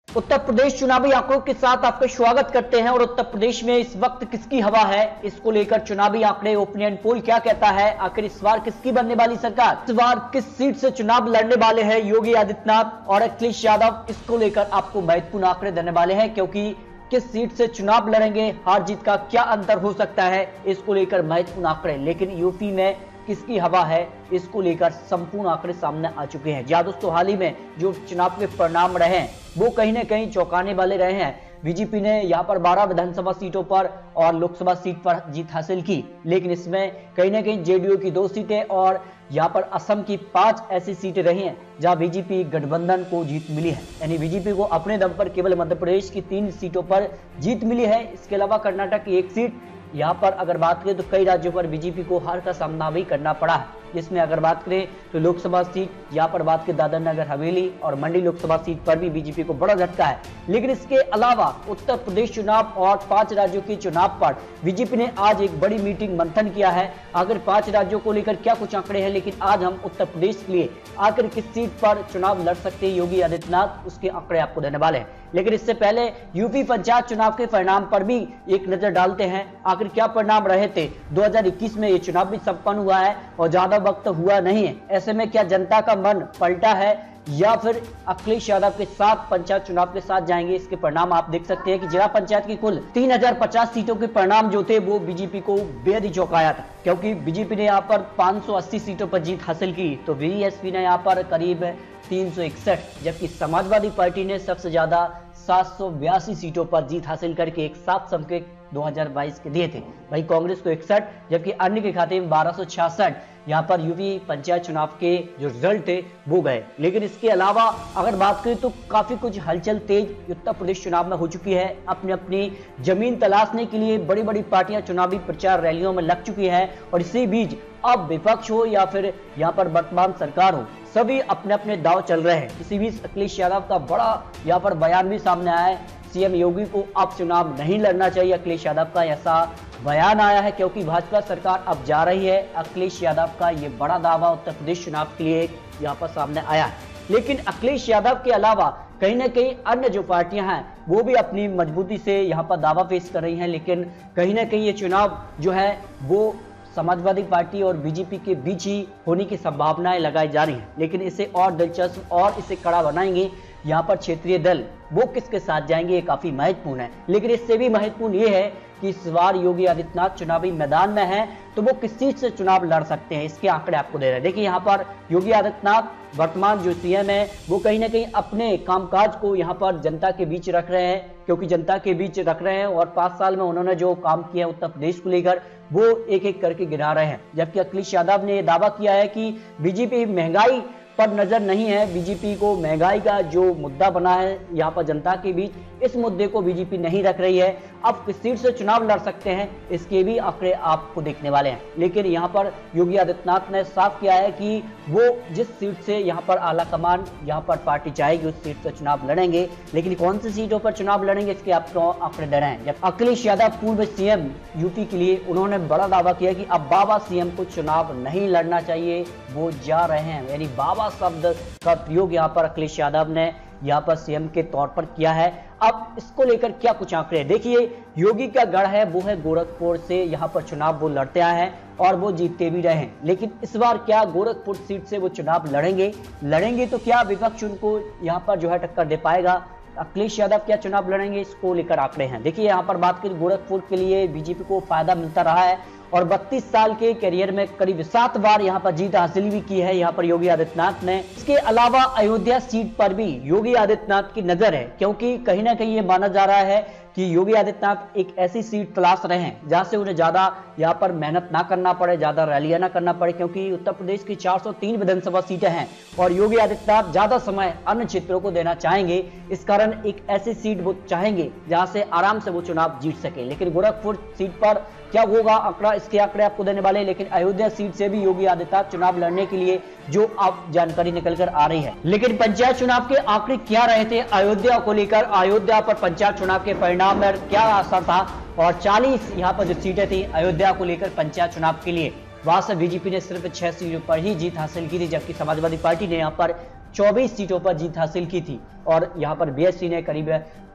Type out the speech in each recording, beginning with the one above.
उत्तर प्रदेश चुनावी आंकड़ों के साथ आपका स्वागत करते हैं। और उत्तर प्रदेश में इस वक्त किसकी हवा है, इसको लेकर चुनावी आंकड़े, ओपिनियन पोल क्या कहता है, आखिर इस बार किसकी बनने वाली सरकार, इस बार किस सीट से चुनाव लड़ने वाले हैं योगी आदित्यनाथ और अखिलेश यादव, इसको लेकर आपको महत्वपूर्ण आंकड़े देने वाले हैं। क्योंकि किस सीट से चुनाव लड़ेंगे, हार जीत का क्या अंतर हो सकता है, इसको लेकर महत्वपूर्ण आंकड़े। लेकिन यूपी में किसकी हवा है, इसको लेकर संपूर्ण आंकड़े सामने आ चुके हैं। जी दोस्तों, हाल ही में जो चुनाव के परिणाम रहे हैं वो कहीं ना कहीं चौंकाने वाले रहे हैं। बीजेपी ने यहां पर 12 विधानसभा सीटों पर और लोकसभा सीट पर जीत हासिल की, लेकिन इसमें कहीं ना कहीं जेडीयू की 2 सीटें और यहां पर असम की 5 ऐसी सीटें रही हैं जहां बीजेपी गठबंधन को जीत मिली है। यानी बीजेपी को अपने दम पर केवल मध्य प्रदेश की 3 सीटों पर जीत मिली है। इसके अलावा कर्नाटक की 1 सीट, यहाँ पर अगर बात करें तो कई राज्यों पर बीजेपी को हार का सामना भी करना पड़ा है। जिसमें अगर बात करें तो लोकसभा सीट, यहाँ पर बात करें दादर नगर हवेली और मंडी लोकसभा सीट पर भी बीजेपी को बड़ा झटका है। लेकिन इसके अलावा उत्तर प्रदेश चुनाव और 5 राज्यों के चुनाव पर बीजेपी ने आज एक बड़ी मीटिंग मंथन किया है। आखिर 5 राज्यों को लेकर क्या कुछ आंकड़े हैं, लेकिन आज हम उत्तर प्रदेश के लिए आखिर किस सीट पर चुनाव लड़ सकते हैं योगी आदित्यनाथ, उसके आंकड़े आपको देने वाले हैं। लेकिन इससे पहले यूपी पंचायत चुनाव के परिणाम पर भी एक नजर डालते हैं। आखिर क्या परिणाम रहे थे, 2021 में ये चुनाव भी संपन्न हुआ है और ज्यादा वक्त हुआ नहीं है। ऐसे में क्या जनता का मन पलटा है या फिर अखिलेश यादव के साथ पंचायत चुनाव के साथ जाएंगे, इसके परिणाम आप देख सकते हैं कि जिला पंचायत की कुल 3050 सीटों के परिणाम जो थे वो बीजेपी को बेहद ही चौंकाया था। क्योंकि बीजेपी ने यहाँ पर 580 सीटों पर जीत हासिल की तो बीएसपी ने यहाँ पर करीब 361, जबकि समाजवादी पार्टी ने सबसे ज्यादा 782 सीटों पर जीत हासिल करके एक साफ संकेत 2022 के दिए थे। वहीं कांग्रेस को 61, जबकि अन्य के खाते में 1266 यहाँ पर यूपी पंचायत चुनाव के जो रिजल्ट थे वो गए। लेकिन इसके अलावा अगर बात करें तो काफी कुछ हलचल तेज उत्तर प्रदेश चुनाव में हो चुकी है। अपनी अपनी जमीन तलाशने के लिए बड़ी बड़ी पार्टियां चुनावी प्रचार रैलियों में लग चुकी है। और इसी बीच अब विपक्ष हो या फिर यहाँ पर वर्तमान सरकार हो, सभी अपने अपने दांव चल रहे हैं। इसी बीच अखिलेश यादव का बड़ा यहाँ पर बयान भी सामने आया है। सीएम योगी को अब चुनाव नहीं लड़ना चाहिए, अखिलेश यादव का ऐसा बयान आया है। क्योंकि भाजपा सरकार अब जा रही है। अखिलेश यादव का ये बड़ा दावा उत्तर प्रदेश चुनाव के लिए यहाँ पर सामने आया है। लेकिन अखिलेश यादव के अलावा कहीं ना कहीं अन्य जो पार्टियां हैं वो भी अपनी मजबूती से यहाँ पर दावा पेश कर रही हैं। लेकिन कहीं ना कहीं ये चुनाव जो है वो समाजवादी पार्टी और बीजेपी के बीच ही होने की संभावनाएं लगाई जा रही हैं। लेकिन इसे और दिलचस्प और इसे कड़ा बनाएंगे यहाँ पर क्षेत्रीय दल, वो किसके साथ जाएंगे, ये काफी महत्वपूर्ण है। लेकिन इससे भी महत्वपूर्ण ये है कि इस बार योगी आदित्यनाथ चुनावी मैदान में हैं तो वो किस सीट से चुनाव लड़ सकते हैं, इसके आंकड़े आपको दे रहे हैं। देखिए यहाँ पर योगी आदित्यनाथ वर्तमान जो सीएम है वो कहीं ना कहीं अपने कामकाज को यहाँ पर जनता के बीच रख रहे हैं। क्योंकि जनता के बीच रख रहे हैं और 5 साल में उन्होंने जो काम किया उत्तर प्रदेश को लेकर वो एक एक करके गिरा रहे हैं। जबकि अखिलेश यादव ने दावा किया है कि बीजेपी महंगाई पर नजर नहीं है, बीजेपी को महंगाई का जो मुद्दा बना है यहाँ पर जनता के बीच, इस मुद्दे को बीजेपी नहीं रख रही है। अब किस सीट से चुनाव लड़ सकते हैं इसके भी आंकड़े आपको देखने वाले हैं। लेकिन यहाँ पर योगी आदित्यनाथ ने साफ किया है कि वो जिस सीट से यहाँ पर आला कमान यहाँ पर पार्टी चाहेगी उस सीट से चुनाव लड़ेंगे। लेकिन कौन सी सीटों पर चुनाव लड़ेंगे इसके आपको आंकड़े दे रहे हैं। जब अखिलेश यादव पूर्व सीएम यूपी के लिए उन्होंने बड़ा दावा किया कि अब बाबा सीएम को चुनाव नहीं लड़ना चाहिए, वो जा रहे हैं। यानी बाबा शब्द का प्रयोग यहाँ पर अखिलेश यादव ने यहाँ पर सीएम के तौर पर किया है। अब इसको लेकर क्या कुछ आंकड़े, देखिए योगी का गढ़ है वो है गोरखपुर से, यहाँ पर चुनाव वो लड़ते आए हैं और वो जीतते भी रहे हैं। लेकिन इस बार क्या गोरखपुर सीट से वो चुनाव लड़ेंगे तो क्या विपक्ष उनको यहाँ पर जो है टक्कर दे पाएगा, अखिलेश यादव क्या चुनाव लड़ेंगे, इसको लेकर आंकड़े हैं। देखिए यहाँ पर बात करें गोरखपुर के लिए बीजेपी को फायदा मिलता रहा है और 32 साल के करियर में करीब 7 बार यहाँ पर जीत हासिल भी की है यहाँ पर योगी आदित्यनाथ ने। इसके अलावा अयोध्या सीट पर भी योगी आदित्यनाथ की नजर है। क्योंकि कहीं ना कहीं ये माना जा रहा है कि योगी आदित्यनाथ एक ऐसी सीट तलाश रहे हैं जहां से उन्हें ज्यादा यहाँ पर मेहनत ना करना पड़े, ज्यादा रैलियां ना करना पड़े। क्योंकि उत्तर प्रदेश की 403 विधानसभा सीटें हैं और योगी आदित्यनाथ ज्यादा समय अन्य क्षेत्रों को देना चाहेंगे। इस कारण एक ऐसी सीट वो चाहेंगे जहां से आराम से वो चुनाव जीत सके। लेकिन गोरखपुर सीट पर क्या होगा आंकड़ा, इसके आंकड़े आपको देने वाले। लेकिन अयोध्या सीट से भी योगी आदित्यनाथ चुनाव लड़ने के लिए जो अब जानकारी निकल कर आ रही है। लेकिन पंचायत चुनाव के आंकड़े क्या रहे थे अयोध्या को लेकर, अयोध्या पर पंचायत चुनाव के परिणाम में क्या असर था और 40 यहाँ पर जो सीटें थी अयोध्या को लेकर पंचायत चुनाव के लिए, वहां से बीजेपी ने सिर्फ 6 सीटों पर ही जीत हासिल की थी। जबकि समाजवादी पार्टी ने यहाँ पर 24 सीटों पर जीत हासिल की थी और यहाँ पर बीएसपी ने करीब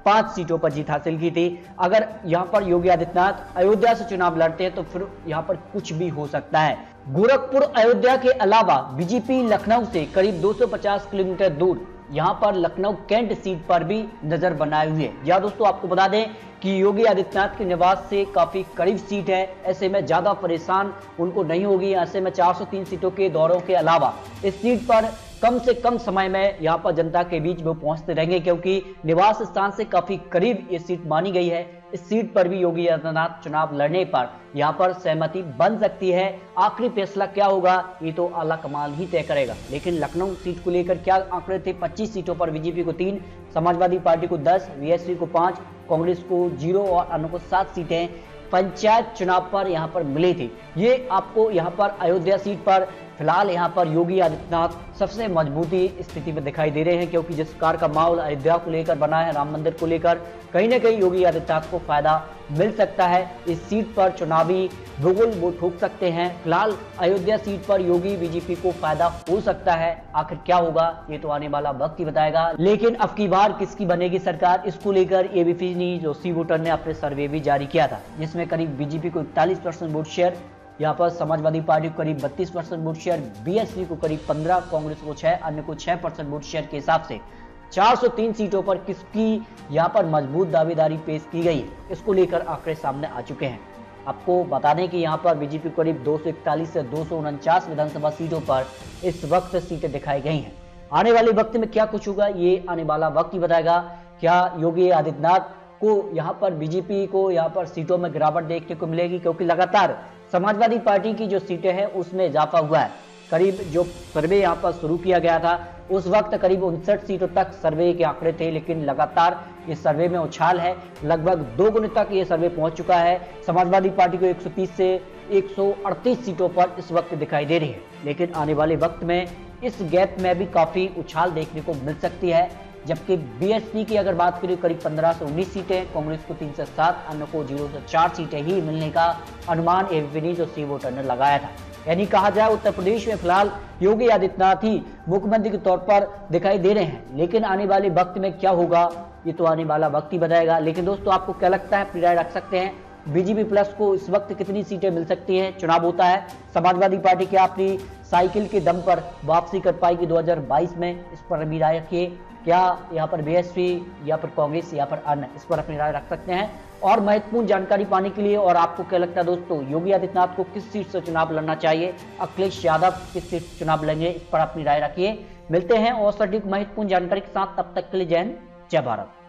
5 सीटों पर जीत हासिल की थी। अगर यहाँ पर योगी आदित्यनाथ अयोध्या से चुनाव लड़ते हैं तो फिर यहाँ पर कुछ भी हो सकता है। गोरखपुर अयोध्या के अलावा बीजेपी लखनऊ से करीब 250 किलोमीटर दूर यहाँ पर लखनऊ कैंट सीट पर भी नजर बनाए हुए है। या दोस्तों आपको बता दें कि योगी आदित्यनाथ के निवास से काफी करीब सीट है, ऐसे में ज्यादा परेशान उनको नहीं होगी। ऐसे में 403 सीटों के दौरों के अलावा इस सीट पर कम से कम समय में यहाँ पर जनता के बीच वो पहुंचते रहेंगे, क्योंकि निवास स्थान से काफी करीब ये सीट मानी गई है। इस सीट पर भी योगी आदित्यनाथ चुनाव लड़ने पर यहाँ पर सहमति बन सकती है। आखिरी फैसला क्या होगा ये तो आला कमाल ही तय करेगा। लेकिन लखनऊ सीट को लेकर क्या आंकड़े थे? 25 सीटों पर बीजेपी को 3, समाजवादी पार्टी को 10, बीएसपी को 5, कांग्रेस को 0 और अन्य को 7 सीटें पंचायत चुनाव पर यहाँ पर मिली थी। ये आपको यहाँ पर अयोध्या सीट पर फिलहाल यहाँ पर योगी आदित्यनाथ सबसे मजबूती स्थिति में दिखाई दे रहे हैं, क्योंकि जिस प्रकार का माहौल अयोध्या को लेकर बना है, राम मंदिर को लेकर, कहीं ना कहीं योगी आदित्यनाथ को फायदा मिल सकता है। इस सीट पर चुनावी भूगोल वो ठोक सकते हैं। फिलहाल अयोध्या सीट पर योगी बीजेपी को फायदा हो सकता है। आखिर क्या होगा ये तो आने वाला वक्त ही बताएगा। लेकिन अब की बार किसकी बनेगी सरकार, इसको लेकर एबीपी न्यूज जो सी वोटर ने अपने सर्वे भी जारी किया था, जिसमें करीब बीजेपी को 41% वोट शेयर, यहाँ पर समाजवादी पार्टी को करीब 32% वोट शेयर, बीएसपी को करीब 15, कांग्रेस को 6, अन्य को 6% वोट शेयर के हिसाब से 403 सीटों पर किसकी यहाँ पर मजबूत दावेदारी पेश की गई, इसको लेकर आंकड़े सामने आ चुके हैं। आपको बता दें कि यहाँ पर बीजेपी को करीब 241 से 249 विधानसभा सीटों पर इस वक्त सीटें दिखाई गई हैं। आने वाले वक्त में क्या कुछ होगा ये आने वाला वक्त ही बताएगा। क्या योगी आदित्यनाथ को यहाँ पर बीजेपी को यहाँ पर सीटों में गिरावट देखने को मिलेगी, क्योंकि लगातार समाजवादी पार्टी की जो सीटें हैं उसमें इजाफा हुआ है। करीब जो सर्वे यहाँ पर शुरू किया गया था उस वक्त करीब 59 सीटों तक सर्वे के आंकड़े थे, लेकिन लगातार इस सर्वे में उछाल है। लगभग 2 गुने तक ये सर्वे पहुंच चुका है। समाजवादी पार्टी को 130 से 138 सीटों पर इस वक्त दिखाई दे रही है, लेकिन आने वाले वक्त में इस गैप में भी काफी उछाल देखने को मिल सकती है। जबकि बीएसपी की अगर बात करें करीब 15 से 19 सीटें, कांग्रेस को 3 से 7, अन्य को 0 से 4 सीटें ही मिलने का अनुमान एबीपी न्यूज और सी वोटर ने लगाया था। यानी कहा जाए उत्तर प्रदेश में फिलहाल योगी आदित्यनाथ ही मुख्यमंत्री के तौर पर दिखाई दे रहे हैं, लेकिन आने वाले वक्त में क्या होगा ये तो आने वाला वक्त ही बताएगा। लेकिन दोस्तों आपको क्या लगता है, अपनी राय रख सकते हैं। बीजेपी प्लस को इस वक्त कितनी सीटें मिल सकती हैं? चुनाव होता है, समाजवादी पार्टी क्या अपनी साइकिल के दम पर वापसी कर पाएगी 2022 में? इस पर भी राय रखिए। क्या यहाँ पर बीएसपी या फिर कांग्रेस या फिर अन्य, इस पर अपनी राय रख सकते हैं। और महत्वपूर्ण जानकारी पाने के लिए, और आपको क्या लगता है दोस्तों, योगी आदित्यनाथ को किस सीट से चुनाव लड़ना चाहिए, अखिलेश यादव किस सीट से चुनाव लड़ेंगे, इस पर अपनी राय रखिए। मिलते हैं और सटीक महत्वपूर्ण जानकारी के साथ, तब तक के लिए जय हिंद, जय भारत।